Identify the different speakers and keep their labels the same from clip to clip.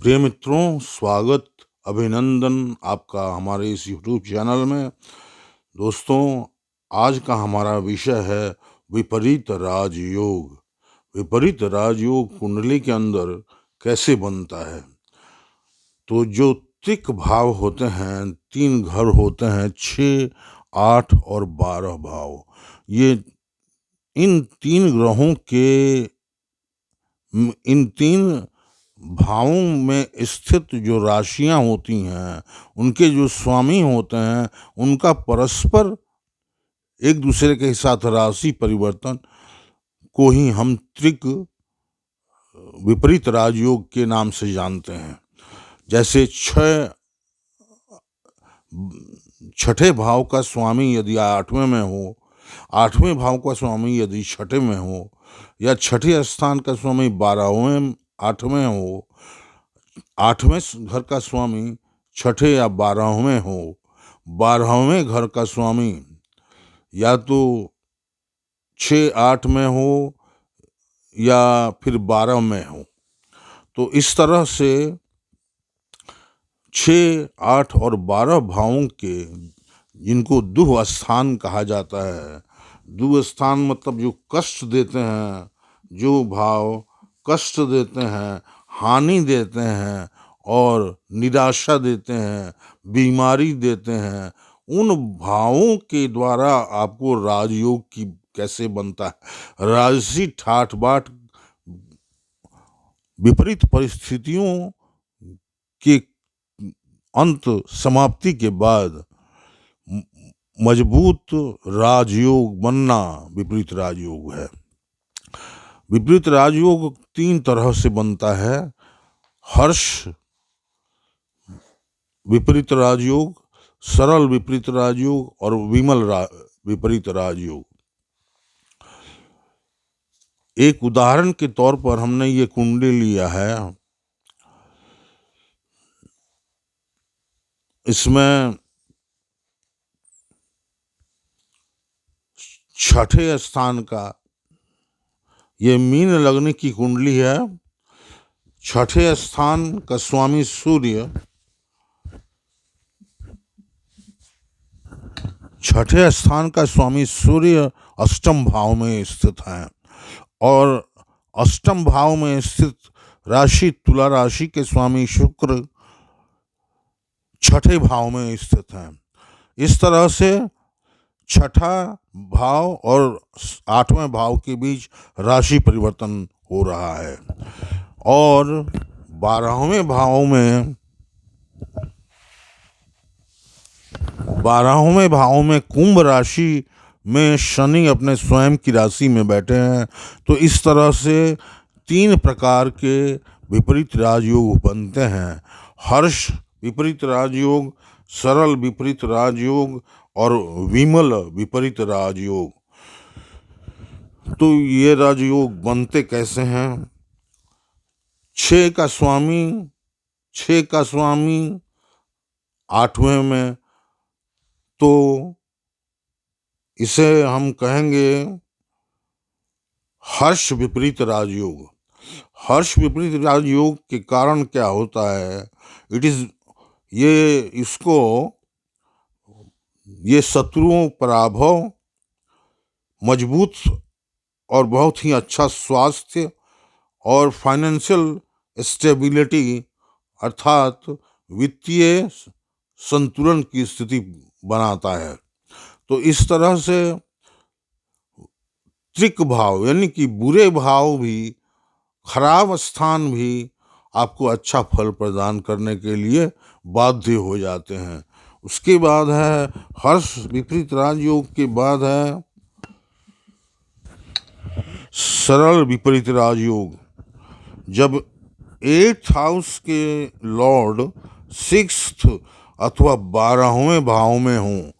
Speaker 1: प्रिय मित्रों, स्वागत, अभिनंदन आपका हमारे इस यूट्यूब चैनल में। दोस्तों, आज का हमारा विषय है विपरीत राजयोग। विपरीत राजयोग कुंडली के अंदर कैसे बनता है। तो जो त्रिक भाव होते हैं, 3 घर होते हैं, 6, 8 और 12 भाव। ये इन 3 ग्रहों के इन 3 भावों में स्थित जो राशियां होती हैं, उनके जो स्वामी होते हैं, उनका परस्पर एक दूसरे के साथ राशि परिवर्तन को ही हम त्रिक विपरीत राजयोग के नाम से जानते हैं। जैसे छठे भाव का स्वामी यदि 8वें में हो, 8वें भाव का स्वामी यदि छठे में हो, या छठे स्थान का स्वामी 12वें 8वें हो, 8वें घर का स्वामी छठे या 12वें हो, 12वें घर का स्वामी या तो 6-8 में हो या फिर 12 में हो। तो इस तरह से 6, 8 और 12 भावों के, जिनको दुह स्थान कहा जाता है। दुह स्थान मतलब जो कष्ट देते हैं, जो भाव कष्ट देते हैं, हानि देते हैं और निराशा देते हैं, बीमारी देते हैं, उन भावों के द्वारा आपको राजयोग की कैसे बनता है। राजसी ठाठ बाट विपरीत परिस्थितियों के अंत समाप्ति के बाद मजबूत राजयोग बनना विपरीत राजयोग है। विपरीत राजयोग 3 तरह से बनता है। हर्ष विपरीत राजयोग, सरल विपरीत राजयोग और विमल विपरीत राजयोग। एक उदाहरण के तौर पर हमने ये कुंडली लिया है। इसमें छठे स्थान का, ये मीन लग्न की कुंडली है। छठे स्थान का स्वामी सूर्य, छठे स्थान का स्वामी सूर्य अष्टम भाव में स्थित है और अष्टम भाव में स्थित राशि तुला राशि के स्वामी शुक्र छठे भाव में स्थित है। इस तरह से छठा भाव और 8वें भाव के बीच राशि परिवर्तन हो रहा है। और 12वें भाव में कुंभ राशि में शनि अपने स्वयं की राशि में बैठे हैं। तो इस तरह से 3 प्रकार के विपरीत राजयोग बनते हैं। हर्ष विपरीत राजयोग, सरल विपरीत राजयोग और विमल विपरीत राजयोग। तो ये राजयोग बनते कैसे हैं। 6 का स्वामी 8वें में, तो इसे हम कहेंगे हर्ष विपरीत राजयोग। हर्ष विपरीत राजयोग के कारण क्या होता है, ये शत्रुओं पराभव, मजबूत और बहुत ही अच्छा स्वास्थ्य और फाइनेंशियल स्टेबिलिटी अर्थात वित्तीय संतुलन की स्थिति बनाता है। तो इस तरह से त्रिक भाव यानी कि बुरे भाव भी, खराब स्थान भी आपको अच्छा फल प्रदान करने के लिए बाध्य हो जाते हैं। उसके बाद है हर्ष विपरीत राजयोग के बाद है सरल विपरीत राजयोग। जब 8th हाउस के लॉर्ड 6th अथवा 12वें भाव में हों।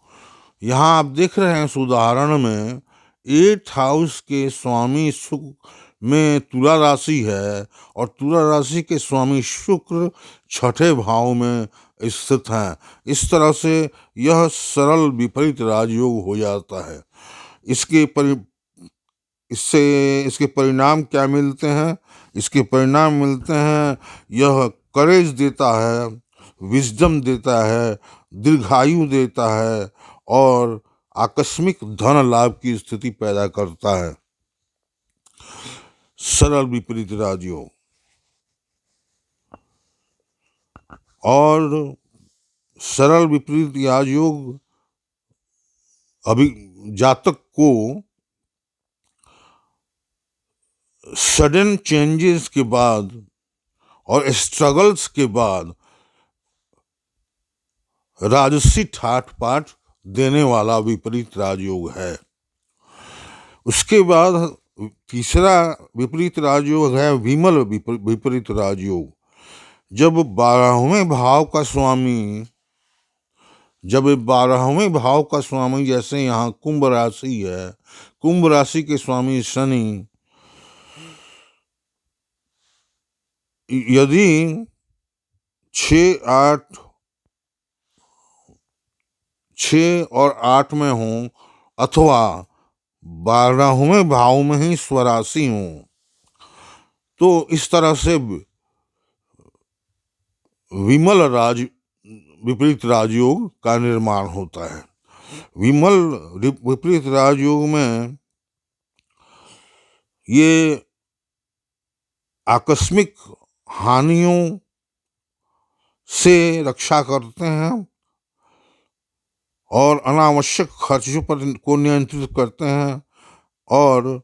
Speaker 1: यहाँ आप देख रहे हैं इस उदाहरण में 8th हाउस के स्वामी शुक्र में तुला राशि है और तुला राशि के स्वामी शुक्र छठे भाव में स्थित हैं। इस तरह से यह सरल विपरीत राजयोग हो जाता है। इसके परिणाम क्या मिलते हैं। इसके परिणाम मिलते हैं, यह करेज देता है, विजडम देता है, दीर्घायु देता है और आकस्मिक धन लाभ की स्थिति पैदा करता है। सरल विपरीत राजयोग। और सरल विपरीत राजयोग अभी जातक को सडन चेंजेस के बाद और स्ट्रगल्स के बाद राजसी ठाठ पाठ देने वाला विपरीत राजयोग है। उसके बाद तीसरा विपरीत राजयोग है विमल विपरीत राजयोग। जब 12वें भाव का स्वामी जैसे यहाँ कुंभ राशि है, कुंभ राशि के स्वामी शनि यदि 6 और 8 में हों अथवा 12वें भाव में ही स्वराशि हों, तो इस तरह से विमल विपरीत राजयोग का निर्माण होता है। विमल विपरीत राजयोग में ये आकस्मिक हानियों से रक्षा करते हैं और अनावश्यक खर्चों पर को नियंत्रित करते हैं और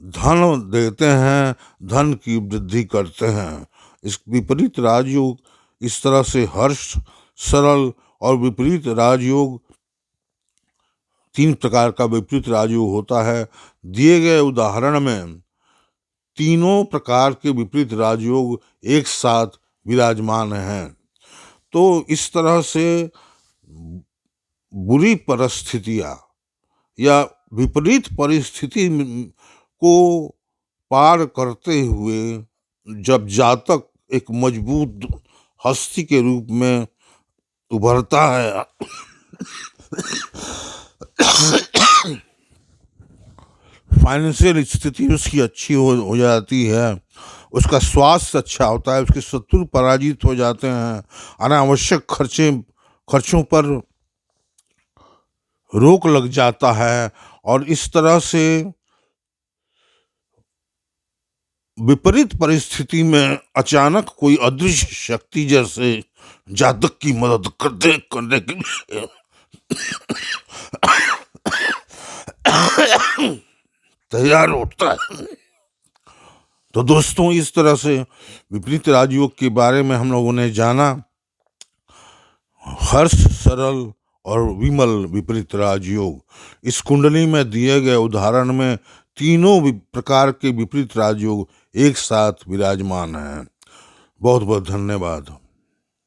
Speaker 1: धन देते हैं, धन की वृद्धि करते हैं। इस विपरीत राजयोग इस तरह से हर्ष, सरल और विपरीत राजयोग 3 प्रकार का विपरीत राजयोग होता है। दिए गए उदाहरण में तीनों प्रकार के विपरीत राजयोग एक साथ विराजमान हैं। तो इस तरह से बुरी परिस्थितियां या विपरीत परिस्थिति को पार करते हुए जब जातक एक मजबूत हस्ती के रूप में उभरता है फाइनेंशियल स्थिति उसकी अच्छी हो जाती है, उसका स्वास्थ्य अच्छा होता है, उसके शत्रु पराजित हो जाते हैं, अनावश्यक खर्चों पर रोक लग जाता है और इस तरह से विपरीत परिस्थिति में अचानक कोई अदृश्य शक्ति जैसे जातक की मदद करने के लिए तैयार होता है। तो दोस्तों, इस तरह से विपरीत राजयोग के बारे में हम लोगों ने जाना। हर्ष, सरल और विमल विपरीत राजयोग। इस कुंडली में दिए गए उदाहरण में तीनों प्रकार के विपरीत राजयोग एक साथ विराजमान हैं। बहुत बहुत धन्यवाद।